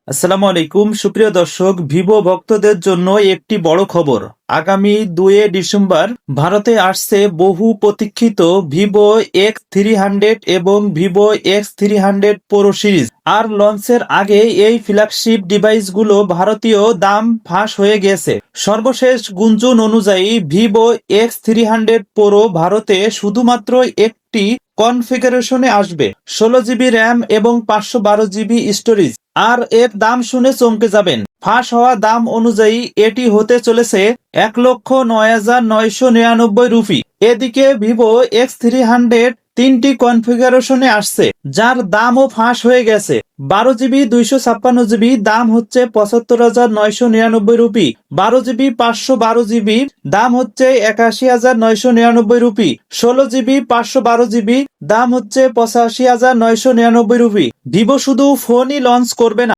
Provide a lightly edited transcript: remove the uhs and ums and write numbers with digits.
আসসালামু আলাইকুম সুপ্রিয় দর্শক, ভিভো ভক্তদের জন্য একটি বড় খবর। আগামী 2 ডিসেম্বর ভারতে আসছে বহু প্রতীক্ষিত ভিভো X300 এবং ভিভো X300 প্রো সিরিজ। আর লঞ্চের আগে এই ফ্ল্যাগশিপ ডিভাইসগুলো ভারতীয় দাম ফাঁস হয়ে গেছে। সর্বশেষ গুঞ্জন অনুযায়ী ভিভো X300 প্রো ভারতে শুধুমাত্র একটি কনফিগারেশনে আসবে, 16 জিবি র্যাম এবং 512 জিবি স্টোরেজ। আর এর দাম শুনে চমকে যাবেন। ফাঁস হওয়া দাম অনুযায়ী এটি হতে চলেছে 1,09,999 রুপি। এদিকে ভিভো X300 তিনটি কনফিগারেশনে আসছে, যার দামও ফাঁস হয়ে গেছে। 12 জিবি 256 জিবি দাম হচ্ছে 75,999 রুপি। 12 জিবি 512 জিবি দাম হচ্ছে 81,999 রুপি। 16 জিবি 512 জিবি দাম হচ্ছে 85,999 রুপি। ভিভো শুধু ফোনই লঞ্চ করবে না,